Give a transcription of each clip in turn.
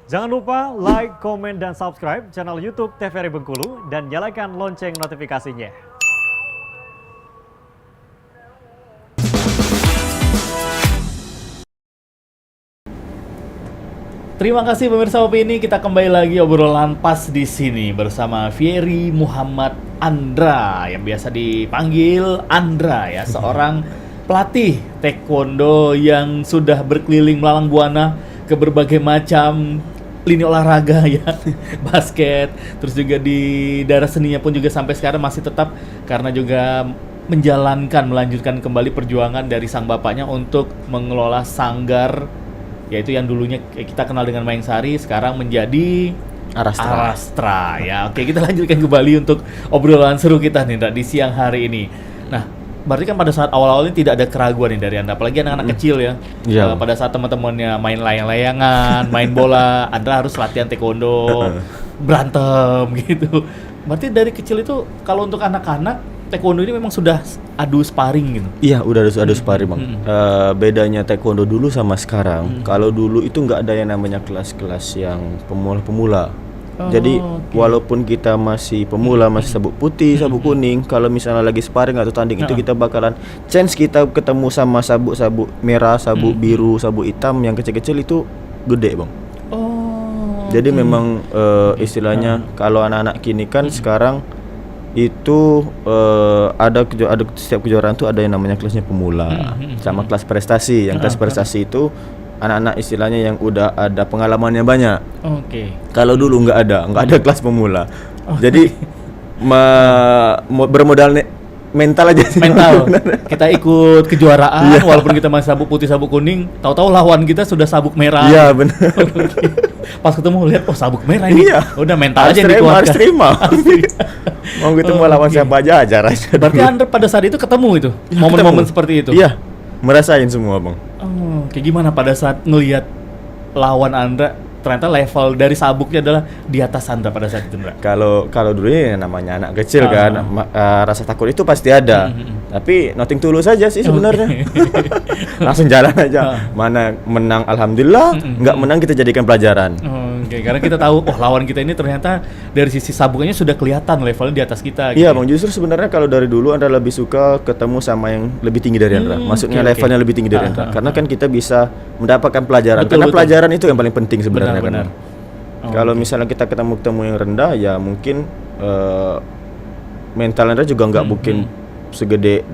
Jangan lupa like, komen, dan subscribe channel YouTube TVRI Bengkulu dan nyalakan lonceng notifikasinya. Terima kasih pemirsa Opini, kita kembali lagi obrolan pas di sini bersama Fiery Muhammad Andra yang biasa dipanggil Andra ya, seorang pelatih taekwondo yang sudah berkeliling melalang buana ke berbagai macam lini olahraga ya, basket, terus juga di daerah seninya pun juga sampai sekarang masih tetap karena juga melanjutkan kembali perjuangan dari sang bapaknya untuk mengelola sanggar, yaitu yang dulunya kita kenal dengan Maeng-Sari, sekarang menjadi Arastra ya. Oke, kita lanjutkan kembali untuk obrolan seru kita nih Ndra, di siang hari ini. Nah, berarti kan pada saat awal-awal ini tidak ada keraguan nih dari Anda, apalagi anak-anak kecil ya. Pada saat teman-temannya main layang-layangan, main bola, Anda harus latihan taekwondo, berantem gitu. Berarti dari kecil itu kalau untuk anak-anak taekwondo ini memang sudah adu sparring gitu. Iya, udah adu sparring bang. Bedanya taekwondo dulu sama sekarang. Kalau dulu itu nggak ada yang namanya kelas-kelas yang pemula-pemula. Jadi walaupun kita masih pemula, masih sabuk putih, sabuk kuning, kalau misalnya lagi sparring atau tanding itu kita bakalan chance kita ketemu sama sabuk-sabuk merah, sabuk biru, sabuk hitam yang kecil-kecil itu gede bang. Jadi memang istilahnya kalau anak-anak kini kan sekarang itu ada setiap kejuaraan tuh ada yang namanya kelasnya pemula sama kelas prestasi. Yang kelas prestasi itu anak-anak istilahnya yang udah ada pengalamannya banyak. Kalau dulu nggak ada kelas pemula. Jadi bermodal mental aja sih. Mental. Kita ikut kejuaraan walaupun kita masih sabuk putih, sabuk kuning, tahu-tahu lawan kita sudah sabuk merah. Iya, benar. Pas ketemu lihat sabuk merah ini. Udah mental harus aja dikuatkan. Harus terima. Mau ketemu lawan siapa aja aja. Berarti Anda pada saat itu ketemu itu momen-momen seperti itu. Iya, merasain semua bang. Kayak gimana pada saat ngelihat lawan Anda ternyata level dari sabuknya adalah di atas Anda pada saat itu, Mbak? Kalau dulu ya namanya anak kecil kan, rasa takut itu pasti ada. Tapi nothing tulus saja sih sebenarnya. Langsung jalan aja. Mana menang alhamdulillah, nggak menang kita jadikan pelajaran. Karena kita tahu lawan kita ini ternyata dari sisi sabuknya sudah kelihatan levelnya di atas kita. Iya, Bang, justru sebenarnya kalau dari dulu Anda lebih suka ketemu sama yang lebih tinggi dari Anda. Maksudnya levelnya lebih tinggi dari Anda. Karena kan kita bisa mendapatkan pelajaran. Karena pelajaran itu yang paling penting sebenarnya. Benar. Kalau misalnya kita ketemu yang rendah, ya mungkin mental Anda juga nggak mungkin segede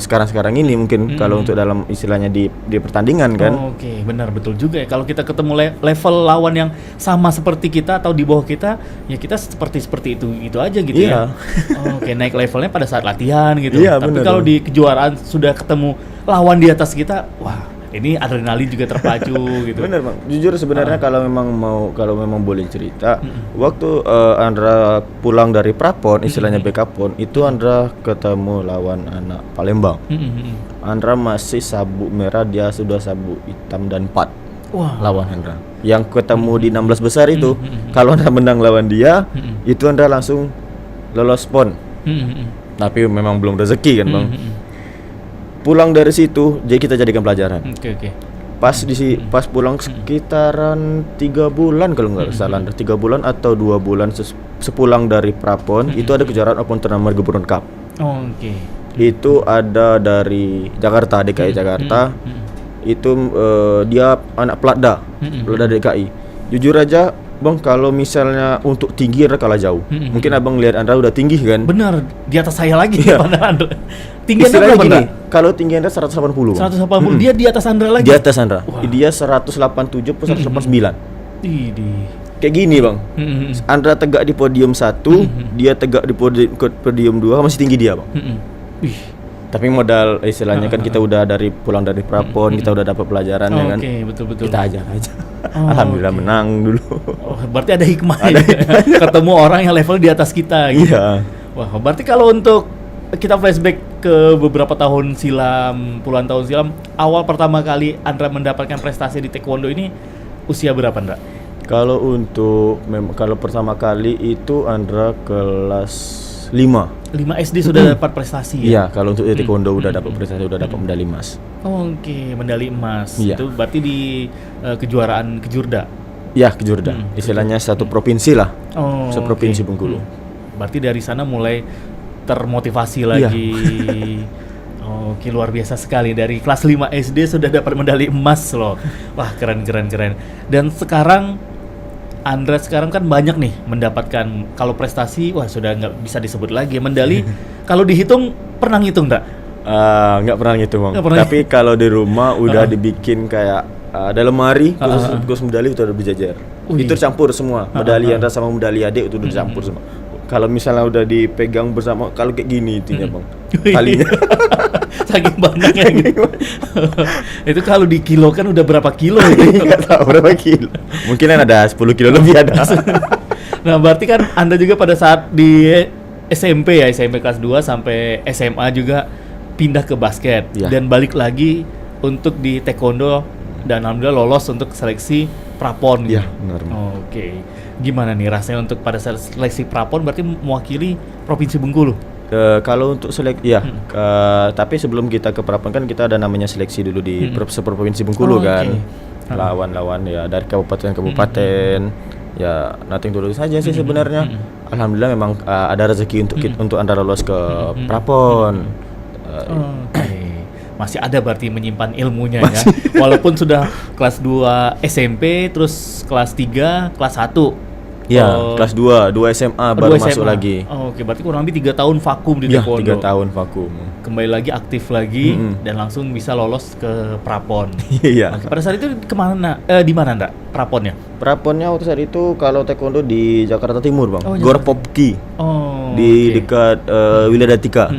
sekarang ini mungkin kalau untuk dalam istilahnya di pertandingan kan. Benar, betul juga ya. Kalau kita ketemu level lawan yang sama seperti kita atau di bawah kita, ya kita seperti itu aja gitu ya. Naik levelnya pada saat latihan gitu. Tapi kalau di kejuaraan sudah ketemu lawan di atas kita, wah, ini adrenalin juga terpacu gitu. Bener bang, jujur sebenarnya kalau memang boleh cerita, waktu Andra pulang dari prapon, istilahnya BK-pon, itu Andra ketemu lawan anak Palembang. Andra masih sabuk merah, dia sudah sabuk hitam dan 4. Lawan Andra. Yang ketemu di 16 besar itu, kalau Andra menang lawan dia, itu Andra langsung lolos pon. Tapi memang belum rezeki kan bang. Pulang dari situ, jadi kita jadikan pelajaran. Pas pulang sekitaran 3 bulan kalau nggak salah, 3 bulan atau 2 bulan sepulang dari prapon, itu ada kejuaraan Open Turnamen Gubernur Cup. Itu ada dari Jakarta, DKI Jakarta. Itu dia anak Pelada DKI. Jujur aja bang, kalau misalnya untuk tinggi Andra kalah jauh. Mungkin abang lihat Andra udah tinggi kan? Benar, di atas saya lagi. Andra. Tinggi Andra berapa gini? Kalau tinggi Andra 180 bang. 180, dia di atas Andra lagi? Di atas Andra. Dia 187 atau 189. Kayak gini bang. Andra tegak di podium 1, dia tegak di podium 2, masih tinggi dia bang. Tapi modal istilahnya kan kita udah pulang dari prapon, kita udah dapat pelajaran ya kan. Betul. Kita ajar aja. Alhamdulillah menang dulu. Berarti ada hikmah ya. Ketemu orang yang level di atas kita gitu. Iya. Wah, berarti kalau untuk kita flashback ke beberapa tahun silam, puluhan tahun silam, awal pertama kali Andra mendapatkan prestasi di taekwondo ini usia berapa, Andra? Kalau pertama kali itu Andra kelas 5 SD sudah dapat prestasi ya? Iya, kalau untuk taekwondo udah dapat prestasi, udah dapat medali emas. Medali emas. Iya. Itu berarti di kejuaraan Kejurda. Ya, Kejurda. Istilahnya satu provinsi lah. Oh, Seprovinsi oke. Bengkulu. Berarti dari sana mulai termotivasi Iya. lagi. Oke, luar biasa sekali. Dari kelas 5 SD sudah dapat medali emas loh. Wah, keren. Dan sekarang Andra sekarang kan banyak nih mendapatkan, kalau prestasi wah sudah nggak bisa disebut lagi medali. Kalau dihitung pernah ngitung nggak? Nggak pernah gitu bang. Nggak pernah. Tapi kalau di rumah udah dibikin kayak ada lemari khusus medali itu udah berjajar. Wih. Itu campur semua. Medali Andra sama medali adik itu udah dicampur semua. Kalau misalnya udah dipegang bersama, kalau kayak gini intinya bang, kalinya. Saking banyaknya gitu. Itu kalau di kilo kan udah berapa kilo itu? Nggak tahu berapa kilo. Mungkin ada 10 kilo lebih ada. Nah, berarti kan Anda juga pada saat di SMP ya, SMP kelas 2 sampai SMA juga pindah ke basket Iya. dan balik lagi untuk di taekwondo dan alhamdulillah lolos untuk seleksi prapon gitu. Iya, benar. Oke. Gimana nih rasanya untuk pada saat seleksi prapon berarti mewakili Provinsi Bengkulu? Kalau untuk seleksi, ya. Tapi sebelum kita ke prapon kan kita ada namanya seleksi dulu di seprovinsi Bengkulu Oh, kan. oke. Lawan-lawan ya dari kabupaten-kabupaten. Ya, nothing tulus saja sih sebenarnya. Alhamdulillah memang ada rezeki untuk Anda lolos ke prapon. Oke. Masih ada berarti menyimpan ilmunya ya. Walaupun sudah kelas 2 SMP, terus kelas 3, kelas 1. Ya, kelas 2 SMA baru masuk lagi. Oke, berarti kurang lebih 3 tahun vakum di Ya, taekwondo. 3 tahun vakum. Kembali lagi aktif lagi dan langsung bisa lolos ke prapon. Iya. Oke, pada saat itu kemana? Di mana Ndak praponnya? Praponnya waktu saat itu kalau taekwondo di Jakarta Timur, Bang. Oh, Gor Popki Oh, di oke. dekat Wiladatika.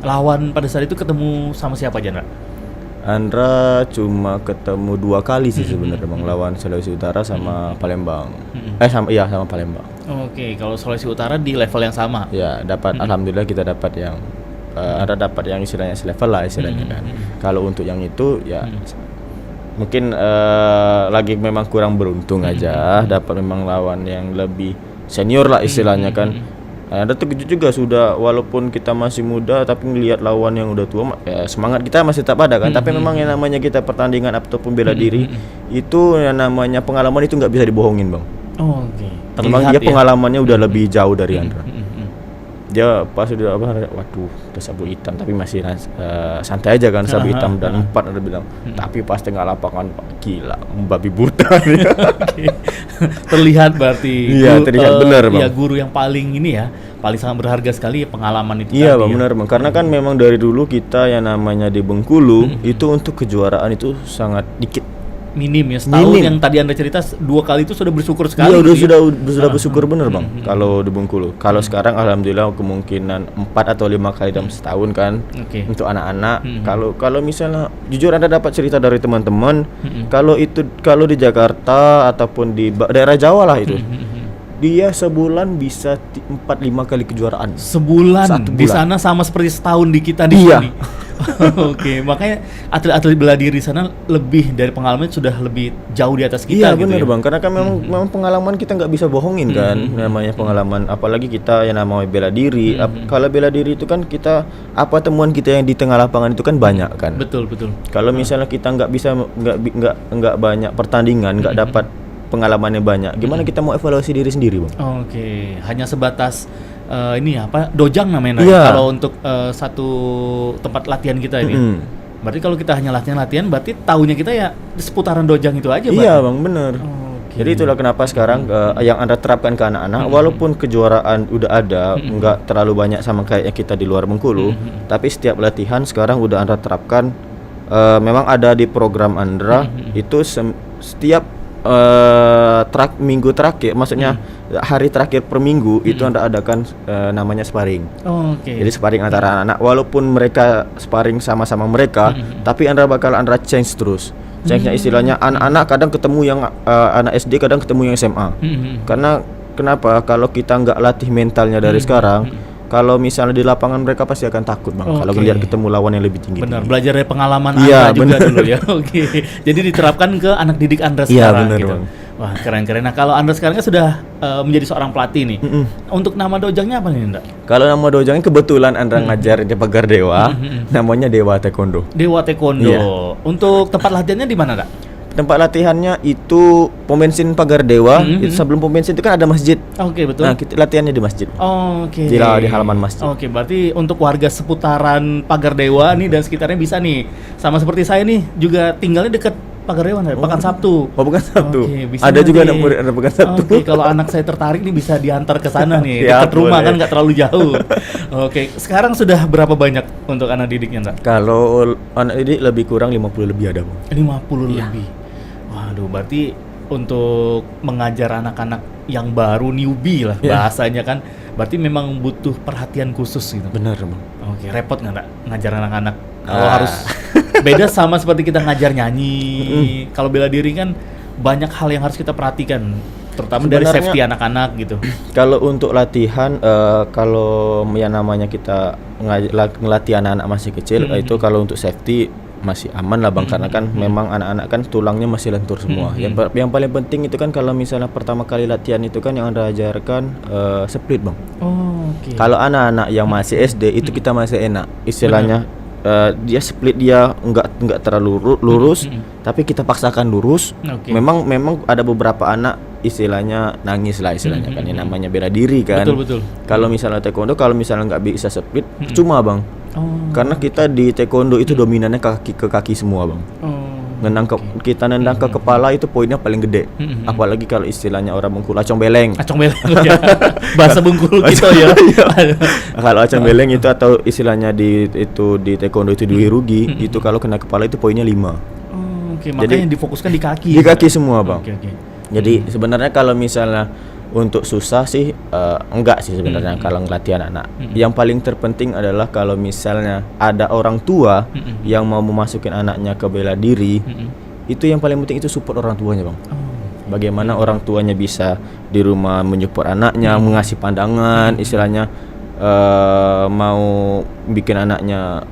Lawan pada saat itu ketemu sama siapa aja Ndak? Andra cuma ketemu 2 kali sih sebenarnya Bang, lawan Sulawesi Utara sama Palembang. Sama Palembang. Oke, kalau Sulawesi Utara di level yang sama. Ya, dapat alhamdulillah kita dapat yang Andra dapat yang istilahnya selevel lah istilahnya kan. Kalau untuk yang itu ya mungkin lagi memang kurang beruntung aja dapat memang lawan yang lebih senior lah istilahnya kan. Ada terkejut juga sudah walaupun kita masih muda tapi ngelihat lawan yang udah tua ya, semangat kita masih tetap ada kan. Tapi memang yang namanya kita pertandingan ataupun bela diri itu yang namanya pengalaman itu nggak bisa dibohongin Bang. Oke. Memang dia pengalamannya udah lebih jauh dari Andra. Mm-mm. Dia pas udah waduh udah sabuk hitam tapi masih santai aja kan sabuk hitam dan 4 ada bilang. Tapi pas tengah lapangan gila babi buta dia. Oke. Terlihat berarti Iya, terlihat benar, Bang. Ya, guru yang paling ini ya, paling sangat berharga sekali ya pengalaman itu Iya tadi Bang, ya. benar Bang. Karena kan memang dari dulu kita yang namanya di Bengkulu itu untuk kejuaraan itu sangat dikit. Minim ya, setahun Minim. yang tadi Anda cerita 2 kali itu sudah bersyukur sekali. Iya gitu ya. sudah bersyukur bener Bang kalau di Bengkulu. Kalau sekarang alhamdulillah kemungkinan 4 atau 5 kali dalam setahun kan Oke. untuk anak-anak. Kalau misalnya jujur Anda dapat cerita dari teman-teman kalau di Jakarta ataupun di daerah Jawa lah itu. Dia sebulan bisa 4-5 kali kejuaraan. Sebulan Satu di bulan. sana sama seperti setahun di kita di Iya. sini. Oke, makanya atlet-atlet bela diri di sana lebih dari pengalaman sudah lebih jauh di atas kita Iya gitu benar ya. Bang, karena kan memang pengalaman kita nggak bisa bohongin kan, namanya pengalaman. Apalagi kita yang namanya bela diri. Kalau bela diri itu kan kita apa temuan kita yang di tengah lapangan itu kan banyak kan. Betul. Kalau misalnya kita nggak bisa nggak banyak pertandingan, nggak dapat pengalamannya banyak, gimana kita mau evaluasi diri sendiri Bang? Oke, hanya sebatas ini apa? Dojang namanya Iya. kalau untuk satu tempat latihan kita ini. Berarti kalau kita hanya latihan, berarti tahunya kita ya di seputaran dojang itu aja, Iya berarti. Bang, benar. Oke. Jadi itulah kenapa sekarang yang Anda terapkan ke anak-anak, walaupun kejuaraan udah ada, nggak terlalu banyak sama kayak kita di luar Bengkulu, tapi setiap latihan sekarang udah Anda terapkan. Memang ada di program Andra itu setiap minggu terakhir, maksudnya hari terakhir per minggu itu Anda adakan namanya sparring. Oke. Jadi sparring antara anak-anak, walaupun mereka sparring sama-sama mereka, tapi Andra bakal change terus. Change-nya istilahnya anak-anak kadang ketemu yang anak SD, kadang ketemu yang SMA. Karena kenapa? Kalau kita nggak latih mentalnya dari sekarang, kalau misalnya di lapangan mereka pasti akan takut Bang. Kalau Oke. ngelihat ketemu lawan yang lebih tinggi. Benar, belajar dari pengalaman Iya, Anda juga benar. dulu ya. Oke. Jadi diterapkan ke anak didik Anda Iya, sekarang benar, gitu. Bang. Wah, keren-keren. Nah, kalau Anda sekarang kan sudah menjadi seorang pelatih nih. Untuk nama dojangnya apa nih, Ndak? Kalau nama dojangnya kebetulan Andra ngajar di Pagar Dewa, namanya Dewa Taekwondo. Dewa Taekwondo. Iya. Untuk tempat latihannya di mana, Ndak? tempat latihannya itu pom bensin Pagar Dewa. Itu sebelum pom bensin itu kan ada masjid. Oke, betul. Nah, kita latihannya di masjid. Oke. Di halaman masjid. Oke, berarti untuk warga seputaran Pagar Dewa nih dan sekitarnya bisa nih. Sama seperti saya nih, juga tinggalnya dekat Pagar Dewa, Pekan Sabtu. Oh, bukan Sabtu. Oke, bisa ada juga nanti. anak murid ada Pekan Sabtu. Oke, kalau anak saya tertarik nih bisa diantar ke sana nih, Ya, dekat rumah boleh. kan nggak terlalu jauh. Oke, sekarang sudah berapa banyak untuk anak didiknya, Ndra? Kalau anak didik lebih kurang 50 lebih ada, Bang. 50 lebih. Waduh, berarti untuk mengajar anak-anak yang baru newbie lah bahasanya kan, berarti memang butuh perhatian khusus gitu. Benar, Bang. Oke, repot nggak ngajar anak-anak? Kalau harus beda sama seperti kita ngajar nyanyi. Kalau bela diri kan banyak hal yang harus kita perhatikan, terutama dari Sebenarnya- safety anak-anak gitu. Kalau untuk latihan, kalau yang namanya kita ngelatih anak-anak masih kecil, itu kalau untuk safety masih aman lah, Bang, karena kan memang anak-anak kan tulangnya masih lentur semua. Yang paling penting itu kan kalau misalnya pertama kali latihan itu kan yang Anda ajarkan split, Bang. Oh, oke. Kalau anak-anak yang masih SD itu kita masih enak, istilahnya dia split dia nggak terlalu lurus, tapi kita paksakan lurus. Oke. Memang ada beberapa anak istilahnya nangis lah istilahnya kan, yang namanya bela diri kan. Betul. Kalau misalnya taekwondo, kalau misalnya nggak bisa split, cuma, Bang. Oh. Karena kita di taekwondo itu dominannya kaki ke kaki semua, Bang. Kita nendang ke kepala itu poinnya paling gede. Apalagi kalau istilahnya orang Bengkulu acong beleng. Acong beleng ya. Bahasa Bengkulu gitu ya. Kalau acong beleng itu atau istilahnya di taekwondo itu dui rugi, itu kalau kena kepala itu poinnya 5. Oke, makanya difokuskan di kaki. Di kaki semua, Bang. Oke. Jadi sebenarnya kalau misalnya untuk susah sih enggak sih sebenarnya kalau ngelatih anak-anak. Yang paling terpenting adalah kalau misalnya ada orang tua yang mau memasukin anaknya ke bela diri, itu yang paling penting itu support orang tuanya, Bang. Bagaimana orang tuanya bisa di rumah menyupport anaknya, mengasih pandangan, istilahnya mau bikin anaknya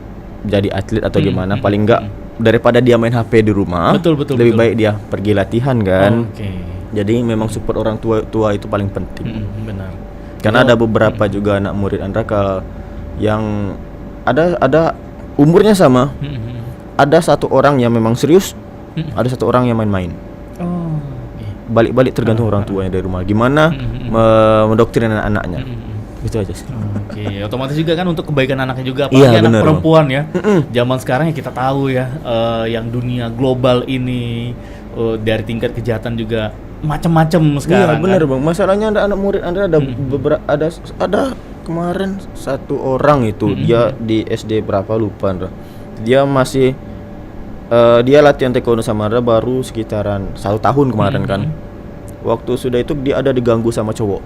jadi atlet atau gimana, paling enggak daripada dia main HP di rumah, Betul. lebih baik dia pergi latihan kan. Oke. Jadi memang support orang tua itu paling penting. Benar. Karena ada beberapa juga anak murid Andra yang ada umurnya sama. Ada satu orang yang memang serius, ada satu orang yang main-main. Oh, oke. Balik-balik tergantung orang tuanya dari rumah. Gimana mendoktrin anak-anaknya. Itu aja sih. Oke, otomatis juga kan untuk kebaikan anaknya juga, Iya, apalagi anak bener, perempuan ya. Zaman sekarang ya kita tahu ya, yang dunia global ini dari tingkat kejahatan juga macam-macam sekarang. Iya benar, kan? Bang. Masalahnya ada anak murid Anda ada beberapa ada kemarin satu orang itu dia di SD berapa lupa Andra. Dia masih dia latihan taekwondo sama Andra baru sekitaran 1 tahun kemarin kan. Waktu sudah itu dia ada diganggu sama cowok.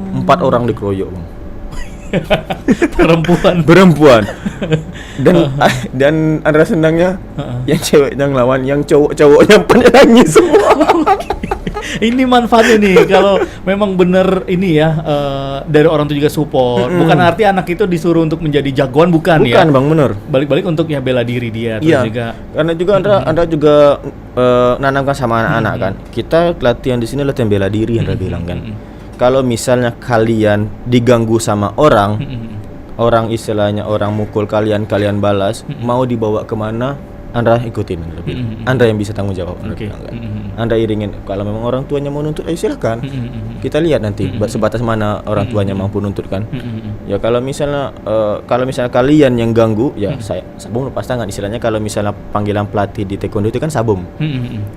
4 orang dikeroyok, Bang. Perempuan. Dan Andra senangnya yang cewek yang lawan, yang cowoknya pada nangis semua. Ini manfaatnya nih kalau memang bener ini ya, dari orang tua juga support. Bukan arti anak itu disuruh untuk menjadi jagoan, bukan ya. Bukan, Bang, bener. Balik-balik untuk ya bela diri dia terus Iya, juga. karena juga Anda juga nanamkan sama anak-anak kan. Kita latihan di sini latihan bela diri, Anda bilang kan. Kalau misalnya kalian diganggu sama orang, orang istilahnya orang mukul kalian balas, mau dibawa kemana? Anda ikutin, Anda bilang. Anda yang bisa tanggung jawab, Anda bilang kan. Anda iringin. Kalau memang orang tuanya mau nuntut, silakan. Kita lihat nanti sebatas mana orang tuanya mampu nuntut kan. Ya kalau misalnya kalian yang ganggu, ya saya sabun lepas tangan. Istilahnya kalau misalnya panggilan pelatih di taekwondo itu kan sabun.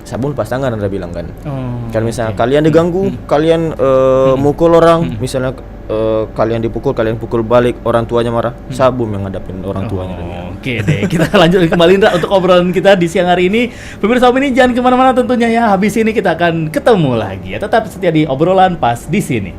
Sabun lepas tangan, Anda bilang kan. Kalau misalnya kalian diganggu, kalian mukul orang, misalnya kalian dipukul, kalian pukul balik, orang tuanya marah, sabun yang ngadapin orang tuanya. Oke deh, kita lanjut kembali Indra untuk obrolan kita di siang hari ini. Pemirsa Om ini jangan kemana-mana tentunya ya. Habis ini kita akan ketemu lagi ya. Tetap setia di obrolan pas di sini.